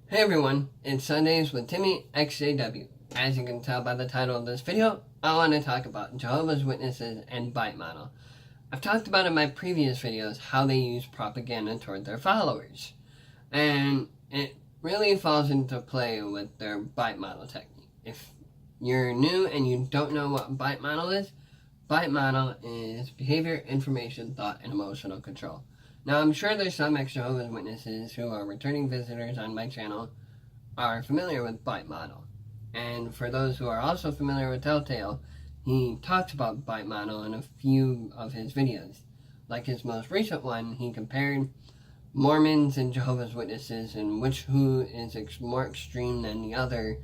Hey everyone, it's Sundays with Timmy XJW. As you can tell by the title of this video, I want to talk about Jehovah's Witnesses and bite model. I've talked about in my previous videos how they use propaganda toward their followers. And it really falls into play with their bite model technique. If you're new and you don't know what bite model is behavior, information, thought, and emotional control. Now, I'm sure there's some ExJehovah's Witnesses who are returning visitors on my channel are familiar with bite model. And for those who are also familiar with Telltale, he talks about bite model in a few of his videos. Like his most recent one, he compared Mormons and Jehovah's Witnesses and who is more extreme than the other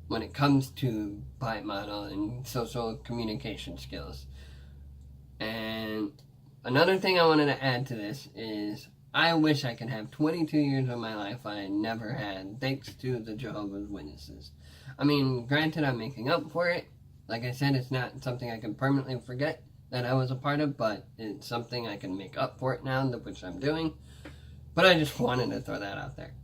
when it comes to bite model and social communication skills. And another thing I wanted to add to this is I wish I could have 22 years of my life I never had, thanks to the Jehovah's Witnesses. I mean, granted, I'm making up for it. Like I said, it's not something I can permanently forget that I was a part of, but it's something I can make up for it now, which I'm doing. But I just wanted to throw that out there.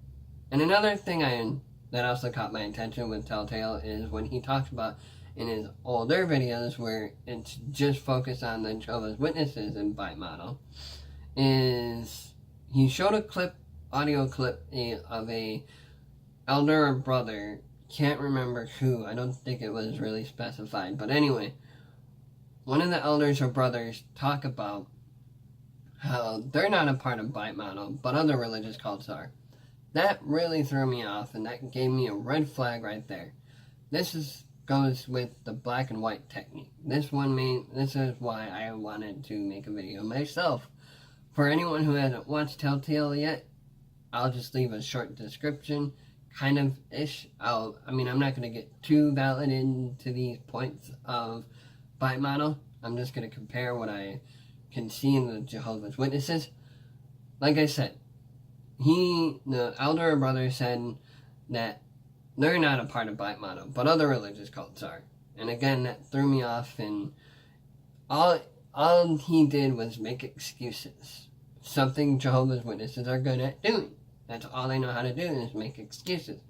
And another thing that also caught my attention with Telltale is when he talks about in his older videos where it's just focused on the Jehovah's Witnesses and bite model, is he showed a audio clip of a elder or brother, can't remember who, I don't think it was really specified, but anyway, one of the elders or brothers talk about how they're not a part of bite model, but other religious cults are. That really threw me off, and that gave me a red flag right there. Goes with the black and white technique. This is why I wanted to make a video myself. For anyone who hasn't watched Telltale yet, I'll just leave a short description, kind of ish. I'm not going to get too valid into these points of bite model. I'm just going to compare what I can see in the Jehovah's Witnesses. Like I said, the elder or brother said that they're not a part of bite model, but other religious cults are. And again, that threw me off, and all he did was make excuses. Something Jehovah's Witnesses are good at doing. That's all they know how to do is make excuses.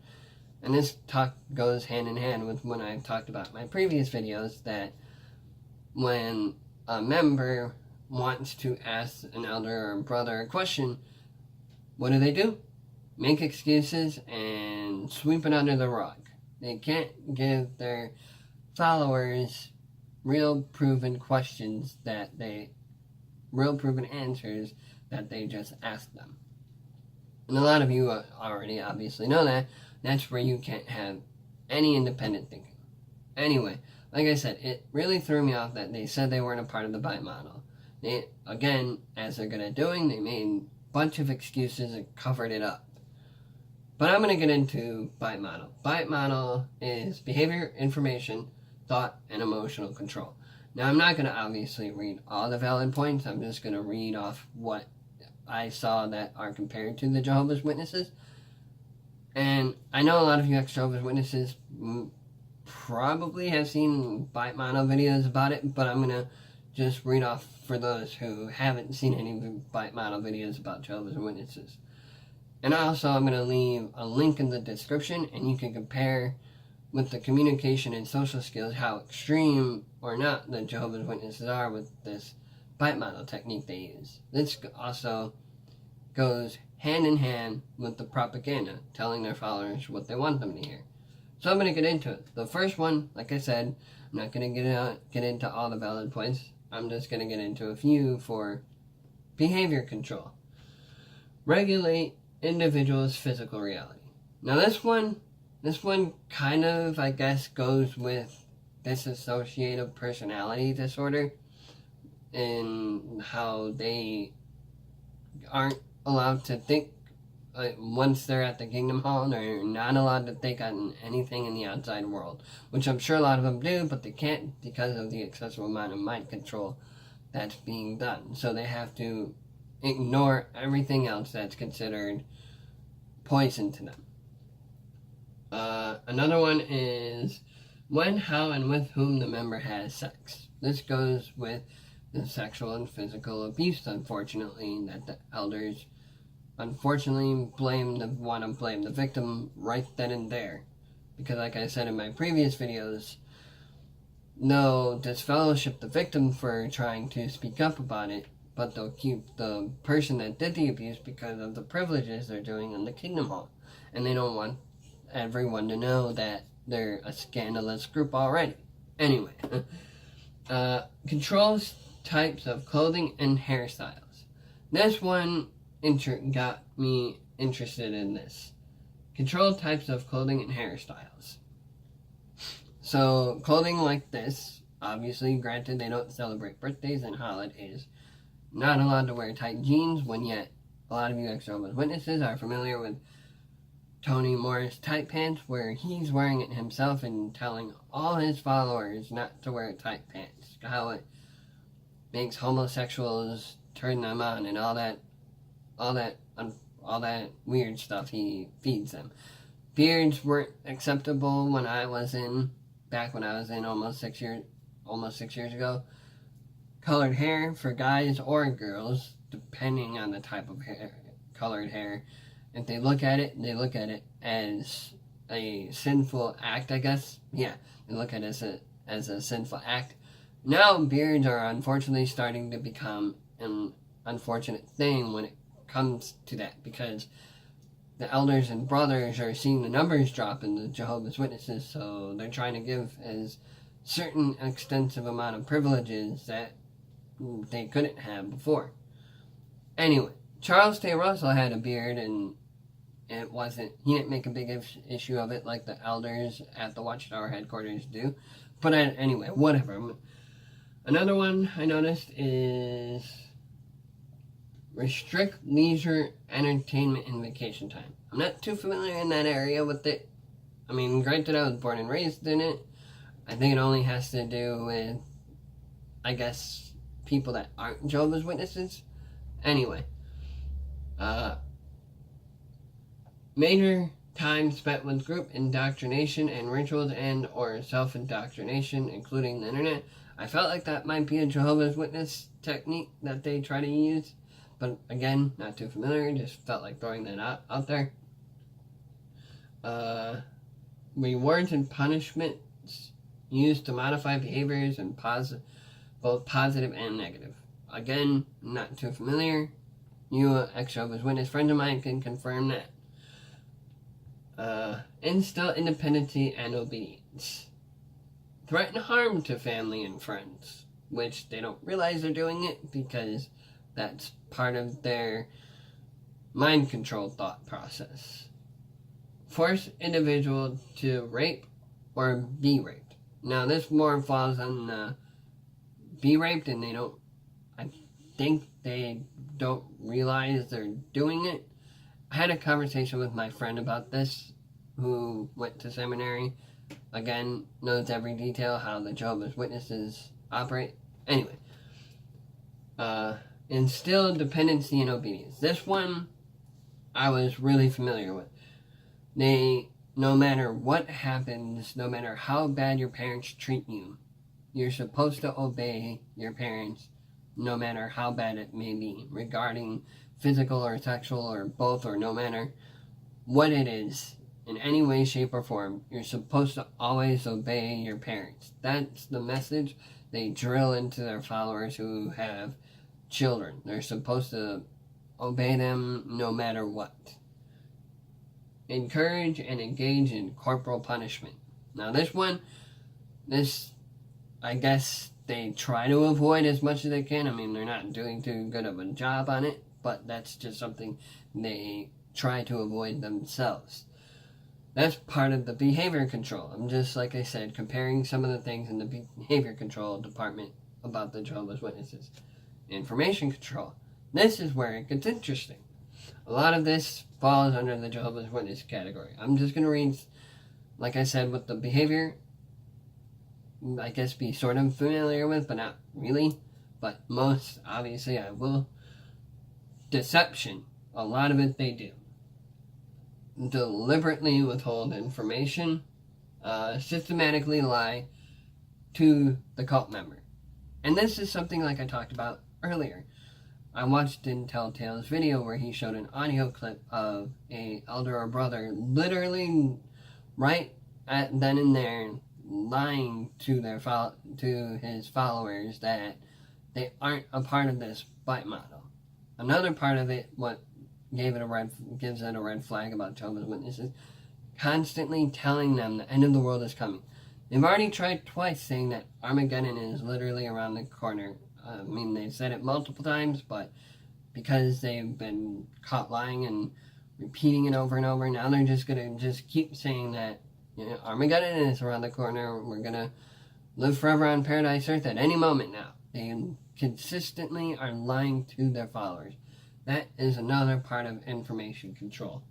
And this talk goes hand in hand with when I talked about my previous videos, that when a member wants to ask an elder or brother a question, what do? Make excuses and sweep it under the rug. They can't give their followers real proven answers that they just ask them. And a lot of you already obviously know that. That's where you can't have any independent thinking. Anyway, like I said, it really threw me off that they said they weren't a part of the bite model. Again, as they're good at doing, they made a bunch of excuses and covered it up. But I'm going to get into bite model. Bite model is behavior, information, thought, and emotional control. Now, I'm not going to obviously read all the valid points. I'm just going to read off what I saw that are compared to the Jehovah's Witnesses. And I know a lot of you ex-Jehovah's Witnesses probably have seen bite model videos about it, but I'm going to just read off for those who haven't seen any bite model videos about Jehovah's Witnesses. And also, I'm going to leave a link in the description, and you can compare with the communication and social skills how extreme or not the Jehovah's Witnesses are with this bite model technique they use. This also goes hand in hand with the propaganda, telling their followers what they want them to hear. So I'm going to get into it. The first one, like I said, I'm not going to get into all the valid points. I'm just going to get into a few for behavior control. Regulate individual's physical reality. Now this one kind of, I guess, goes with dissociative personality disorder, and how they aren't allowed to think once they're at the Kingdom Hall. They're not allowed to think on anything in the outside world, which I'm sure a lot of them do, but they can't because of the excessive amount of mind control that's being done. So they have to ignore everything else that's considered poison to them. Another one is when, how, and with whom the member has sex. This goes with the sexual and physical abuse, unfortunately, that the elders unfortunately want to blame the victim right then and there. Because like I said in my previous videos, no disfellowship the victim for trying to speak up about it, but they'll keep the person that did the abuse because of the privileges they're doing in the Kingdom Hall. And they don't want everyone to know that they're a scandalous group already. Anyway, controls types of clothing and hairstyles. This one got me interested in this. Control types of clothing and hairstyles. So, clothing like this, obviously, granted they don't celebrate birthdays and holidays. Not allowed to wear tight jeans, when yet a lot of you ExJehovah's Witnesses are familiar with Tony Moore's tight pants, where he's wearing it himself and telling all his followers not to wear tight pants. How it makes homosexuals turn them on and all that weird stuff he feeds them. Beards weren't acceptable back when I was in almost 6 years ago. Colored hair for guys or girls, depending on the type of colored hair. If they look at it as a sinful act, I guess. Yeah, they look at it as a sinful act. Now beards are unfortunately starting to become an unfortunate thing when it comes to that, because the elders and brothers are seeing the numbers drop in the Jehovah's Witnesses, so they're trying to give as certain extensive amount of privileges that they couldn't have before. Anyway, Charles T. Russell had a beard, and he didn't make a big issue of it like the elders at the Watchtower headquarters do. But anyway, whatever. Another one I noticed is restrict leisure, entertainment, and vacation time. I'm not too familiar in that area with it. I mean, granted, I was born and raised in it. I think it only has to do with, I guess, people that aren't Jehovah's Witnesses. Anyway, major time spent with group indoctrination and rituals and or self-indoctrination, including the internet. I felt like that might be a Jehovah's Witness technique that they try to use. But again, not too familiar, just felt like throwing that out there. Rewards and punishments used to modify behaviors and both positive and negative. Again, not too familiar. You, ExJehovah's Witness friends of mine, can confirm that. Instill independency and obedience. Threaten harm to family and friends, which they don't realize they're doing it because that's part of their mind control thought process. Force individual to rape or be raped. Now this more falls on be raped, and I think they don't realize they're doing it. I had a conversation with my friend about this, who went to seminary. Again, knows every detail how the Jehovah's Witnesses operate. Anyway, instill dependency and obedience. This one I was really familiar with. No matter what happens, no matter how bad your parents treat you, you're supposed to obey your parents, no matter how bad it may be, regarding physical or sexual or both, or no matter what it is, in any way, shape, or form, you're supposed to always obey your parents. That's the message they drill into their followers who have children. They're supposed to obey them no matter what. Encourage and engage in corporal punishment. Now this, I guess they try to avoid as much as they can. I mean, they're not doing too good of a job on it, but that's just something they try to avoid themselves. That's part of the behavior control. I'm just, like I said, comparing some of the things in the behavior control department about the Jehovah's Witnesses. Information control. This is where it gets interesting. A lot of this falls under the Jehovah's Witness category. I'm just going to read, like I said, with the behavior, I guess be sort of familiar with, but not really. But most, obviously, I will. Deception. A lot of it they do. Deliberately withhold information. Systematically lie to the cult member. And this is something like I talked about earlier. I watched in Telltale's video where he showed an audio clip of a elder or brother literally right at then and there lying to his followers that they aren't a part of this bite model. Another part of it, what gives it a red flag about Jehovah's Witnesses, constantly telling them the end of the world is coming. They've already tried twice saying that Armageddon is literally around the corner. I mean, they've said it multiple times, but because they've been caught lying and repeating it over and over, now they're just going to keep saying that, Armageddon is around the corner. We're going to live forever on Paradise Earth at any moment now. They consistently are lying to their followers. That is another part of information control.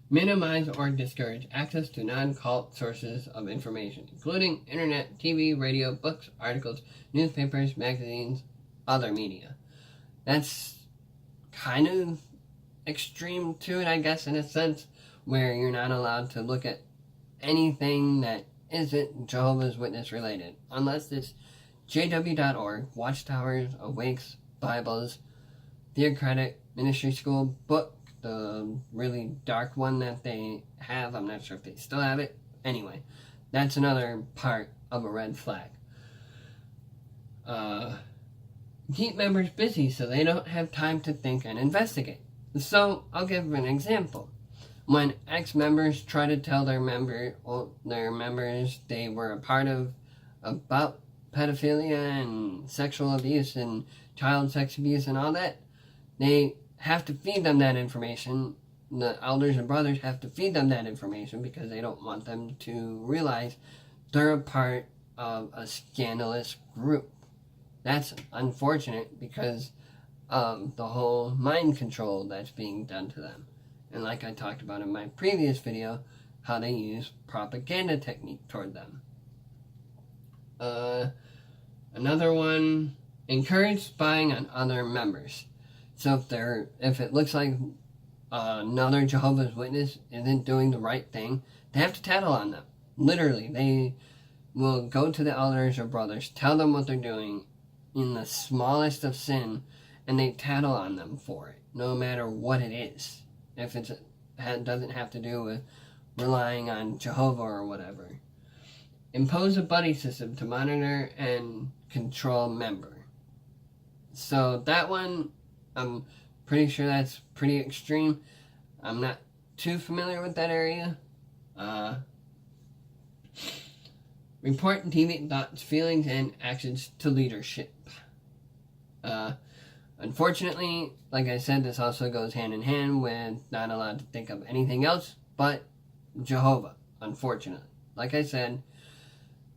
Minimize or discourage access to non-cult sources of information, including internet, TV, radio, books, articles, newspapers, magazines, other media. That's kind of extreme to it, I guess, in a sense, where you're not allowed to look at anything that isn't Jehovah's Witness related, unless it's jw.org, Watchtowers, Awakes, Bibles, Theocratic Ministry School book, the really dark one that they have. I'm not sure if they still have it. Anyway, that's another part of a red flag. Keep members busy so they don't have time to think and investigate. So, I'll give an example. When ex-members try to tell their members they were a part of about pedophilia and sexual abuse and child sex abuse and all that, they have to feed them that information. The elders and brothers have to feed them that information because they don't want them to realize they're a part of a scandalous group. That's unfortunate because of the whole mind control that's being done to them. And like I talked about in my previous video, how they use propaganda technique toward them. Another one, encourage spying on other members. So if it looks like another Jehovah's Witness isn't doing the right thing, they have to tattle on them. Literally, they will go to the elders or brothers, tell them what they're doing in the smallest of sin, and they tattle on them for it, no matter what it is. If it doesn't have to do with relying on Jehovah or whatever. Impose a buddy system to monitor and control member. So that one, I'm pretty sure that's pretty extreme. I'm not too familiar with that area. Report deviant thoughts, feelings, and actions to leadership. Unfortunately, like I said, this also goes hand in hand with not allowed to think of anything else but Jehovah, unfortunately. Like I said,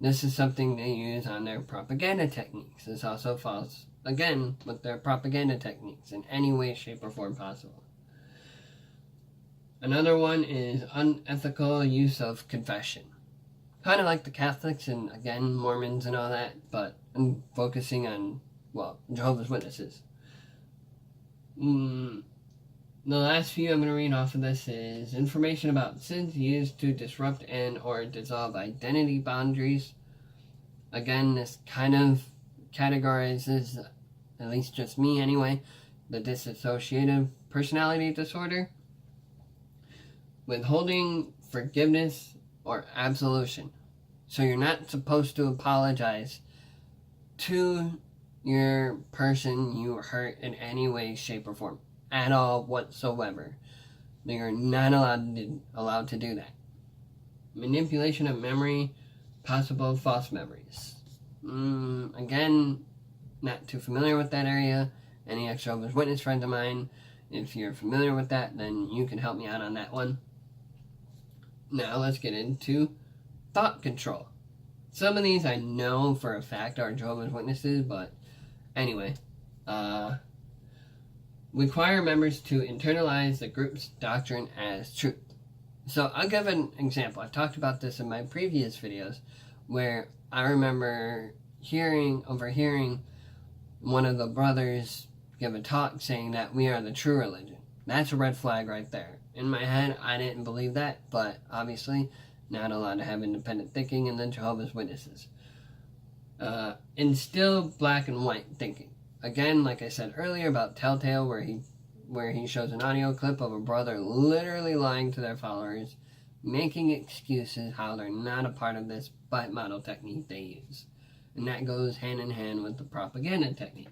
this is something they use on their propaganda techniques. This also falls, again, with their propaganda techniques in any way, shape, or form possible. Another one is unethical use of confession. Kind of like the Catholics and, again, Mormons and all that, but I'm focusing on, Jehovah's Witnesses. The last few I'm going to read off of this is information about sins used to disrupt and or dissolve identity boundaries. Again, this kind of categorizes, at least just me anyway, the dissociative personality disorder. Withholding forgiveness or absolution. So you're not supposed to apologize to your person you hurt in any way, shape, or form. At all whatsoever. You're not allowed to do that. Manipulation of memory, possible false memories. Again, not too familiar with that area. Any ExJehovah's Witness friends of mine, if you're familiar with that, then you can help me out on that one. Now let's get into thought control. Some of these I know for a fact are Jehovah's Witnesses, but anyway, require members to internalize the group's doctrine as truth. So I'll give an example. I've talked about this in my previous videos, where I remember overhearing one of the brothers give a talk saying that we are the true religion. That's a red flag right there. In my head, I didn't believe that, but obviously not allowed to have independent thinking in the Jehovah's Witnesses. Instill black and white thinking. again, like I said earlier about Telltale, where he shows an audio clip of a brother literally lying to their followers, making excuses how they're not a part of this bite model technique they use. And that goes hand in hand with the propaganda technique.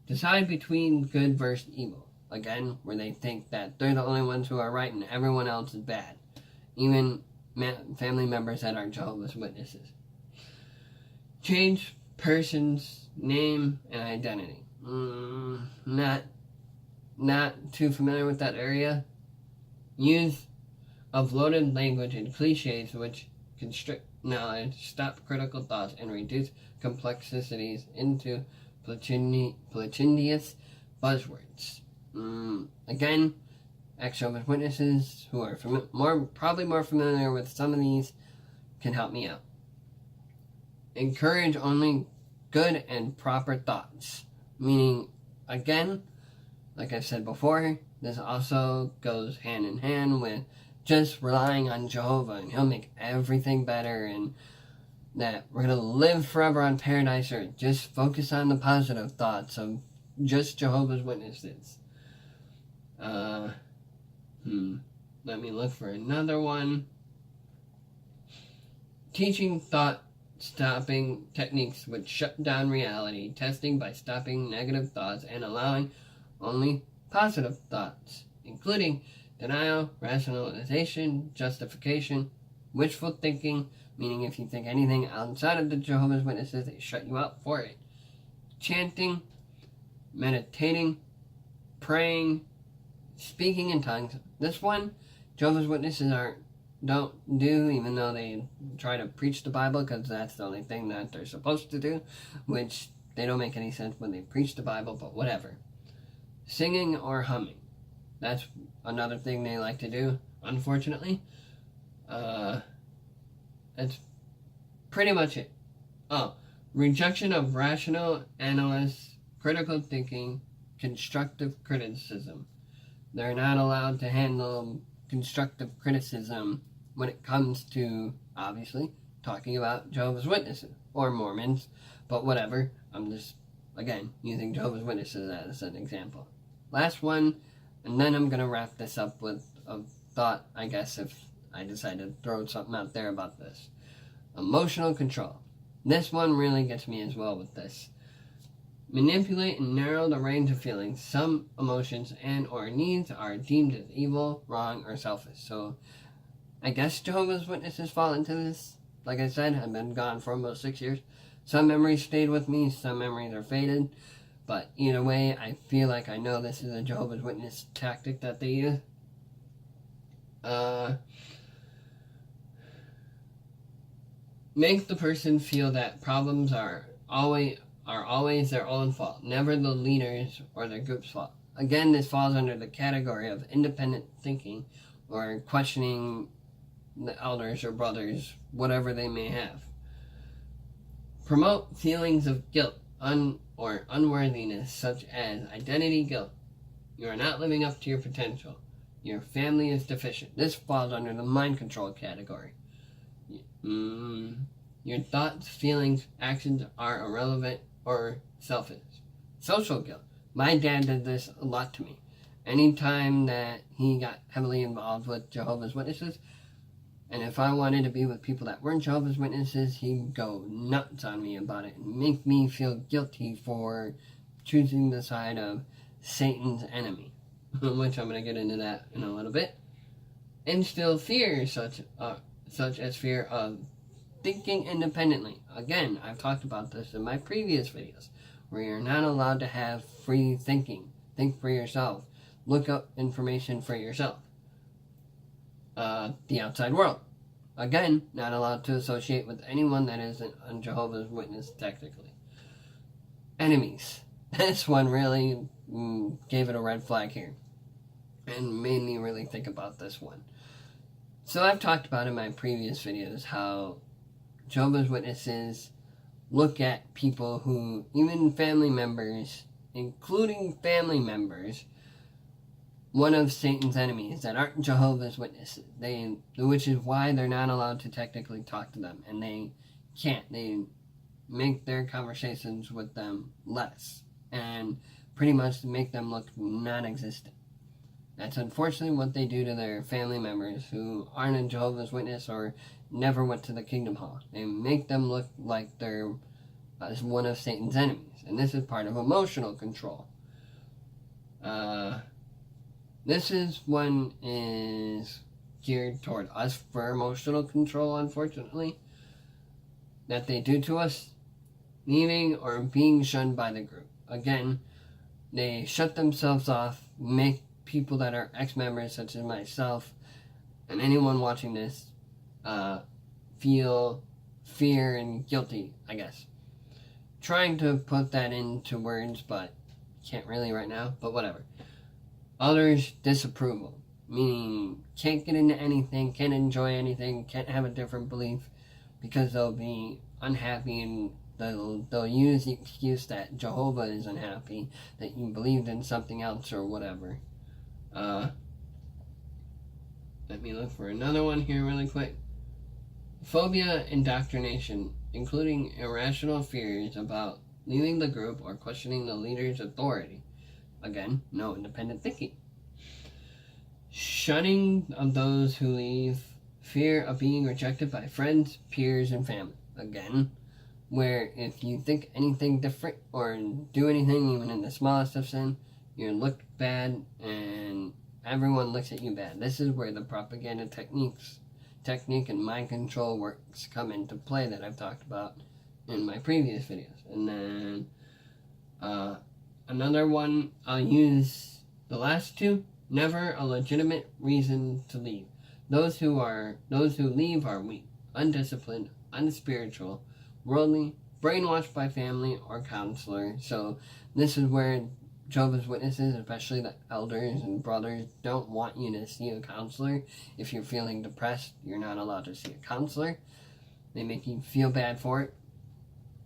Decide between good versus evil. Again, where they think that they're the only ones who are right and everyone else is bad. Even family members that are Jehovah's Witnesses. Change person's name and identity. Not too familiar with that area. Use of loaded language and cliches which constrict knowledge, stop critical thoughts, and reduce complexities into platitudinous buzzwords. Again, ExJehovah's Witnesses who are probably more familiar with some of these can help me out. Encourage only good and proper thoughts. Meaning, again, like I've said before, this also goes hand in hand with just relying on Jehovah and he'll make everything better and that we're going to live forever on paradise earth. Just focus on the positive thoughts of just Jehovah's Witnesses. Let me look for another one. Teaching thought stopping techniques which shut down reality. Testing by stopping negative thoughts and allowing only positive thoughts, including denial, rationalization, justification, wishful thinking, meaning if you think anything outside of the Jehovah's Witnesses, they shut you out for it. Chanting, meditating, praying, speaking in tongues. This one, Jehovah's Witnesses don't do, even though they try to preach the Bible, because that's the only thing that they're supposed to do, which they don't make any sense when they preach the Bible, but whatever. Singing or humming. That's another thing they like to do, unfortunately. That's pretty much it. Rejection of rational analysis, critical thinking, constructive criticism. They're not allowed to handle constructive criticism when it comes to, obviously, talking about Jehovah's Witnesses or Mormons, but whatever. I'm just, again, using Jehovah's Witnesses as an example. Last one, and then I'm going to wrap this up with a thought, I guess, if I decide to throw something out there about this. Emotional control. This one really gets me as well with this. Manipulate and narrow the range of feelings. Some emotions and or needs are deemed as evil, wrong, or selfish. So, I guess Jehovah's Witnesses fall into this. Like I said, I've been gone for almost 6 years. Some memories stayed with me, some memories are faded. But either way, I feel like I know this is a Jehovah's Witness tactic that they use. Make the person feel that problems are always their own fault, never the leaders or their group's fault. Again, this falls under the category of independent thinking or questioning the elders or brothers, whatever they may have. Promote feelings of guilt or unworthiness, such as identity guilt. You are not living up to your potential. Your family is deficient. This falls under the mind control category. Your thoughts, feelings, actions are irrelevant or selfish. Social guilt. My dad did this a lot to me. Anytime that he got heavily involved with Jehovah's Witnesses, and if I wanted to be with people that weren't Jehovah's Witnesses, he'd go nuts on me about it and make me feel guilty for choosing the side of Satan's enemy, which I'm going to get into that in a little bit. Instill fear, such as fear of thinking independently. Again, I've talked about this in my previous videos, where you're not allowed to have free thinking. Think for yourself. Look up information for yourself. The outside world. Again, not allowed to associate with anyone that isn't a Jehovah's Witness technically. Enemies. This one really gave it a red flag here and made me really think about this one. So I've talked about in my previous videos how Jehovah's Witnesses look at people who, even family members, including family members, one of Satan's enemies that aren't Jehovah's Witnesses. Which is why they're not allowed to technically talk to them, and they can't. They make their conversations with them less and pretty much make them look non-existent. That's unfortunately what they do to their family members who aren't a Jehovah's Witness or never went to the Kingdom Hall. They make them look like they're one of Satan's enemies, and this is part of emotional control. This is one is geared toward us for emotional control, unfortunately, that they do to us, leaving or being shunned by the group. Again, they shut themselves off, make people that are ex-members, such as myself, and anyone watching this, feel fear and guilty, I guess. Trying to put that into words, but can't really right now, but whatever. Others, disapproval, meaning can't get into anything, can't enjoy anything, can't have a different belief because they'll be unhappy, and they'll use the excuse that Jehovah is unhappy, that you believed in something else or whatever. Let me look for another one here really quick. Phobia, indoctrination, including irrational fears about leaving the group or questioning the leader's authority. Again, no independent thinking. Shunning of those who leave, fear of being rejected by friends, peers, and family. Again, where if you think anything different or do anything even in the smallest of sin, you're looked bad and everyone looks at you bad. This is where the propaganda technique and mind control works come into play that I've talked about in my previous videos. And then another one, I'll use the last two. Never a legitimate reason to leave. Those who leave are weak, undisciplined, unspiritual, worldly, brainwashed by family or counselor. So this is where Jehovah's Witnesses, especially the elders and brothers, don't want you to see a counselor. If you're feeling depressed, you're not allowed to see a counselor. They make you feel bad for it.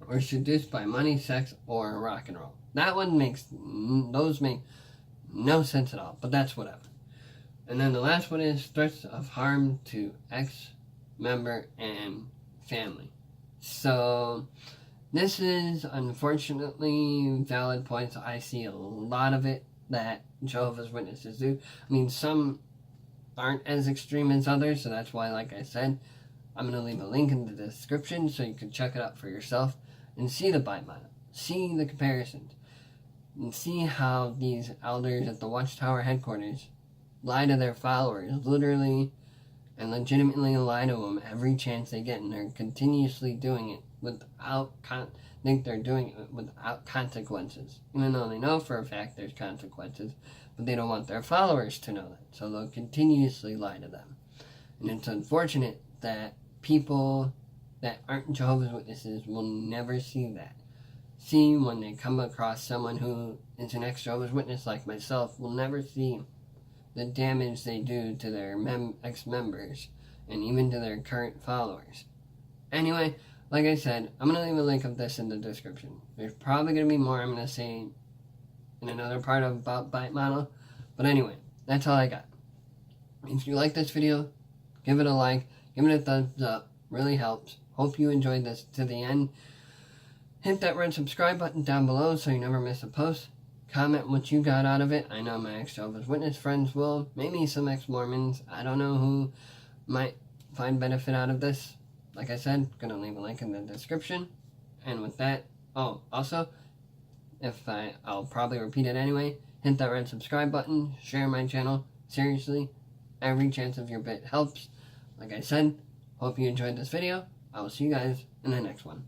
Or seduced by money, sex, or rock and roll. Those make no sense at all, but that's whatever. And then the last one is threats of harm to ex-member and family. So this is unfortunately valid points. I see a lot of it that Jehovah's Witnesses do. I mean, some aren't as extreme as others, so that's why, like I said, I'm going to leave a link in the description so you can check it out for yourself and see the Bible, see the comparisons, and see how these elders at the Watchtower headquarters lie to their followers, literally and legitimately lie to them every chance they get, and they're continuously doing it without consequences, even though they know for a fact there's consequences, but they don't want their followers to know that, so they'll continuously lie to them. And it's unfortunate that people that aren't Jehovah's Witnesses will never see that. See, when they come across someone who is an ex-Jehovah's Witness like myself, will never see the damage they do to their ex-members and even to their current followers. Anyway, like I said, I'm going to leave a link of this in the description. There's probably going to be more I'm going to say in another part about Bite Model. But anyway, that's all I got. If you like this video, give it a like, give it a thumbs up. Really helps. Hope you enjoyed this to the end. Hit that red subscribe button down below so you never miss a post. Comment what you got out of it. I know my ex-Jehovah's Witness friends will. Maybe some ex-Mormons. I don't know who might find benefit out of this. Like I said, gonna leave a link in the description. And with that, also, I'll probably repeat it anyway, hit that red subscribe button, share my channel. Seriously, every chance of your bit helps. Like I said, hope you enjoyed this video. I will see you guys in the next one.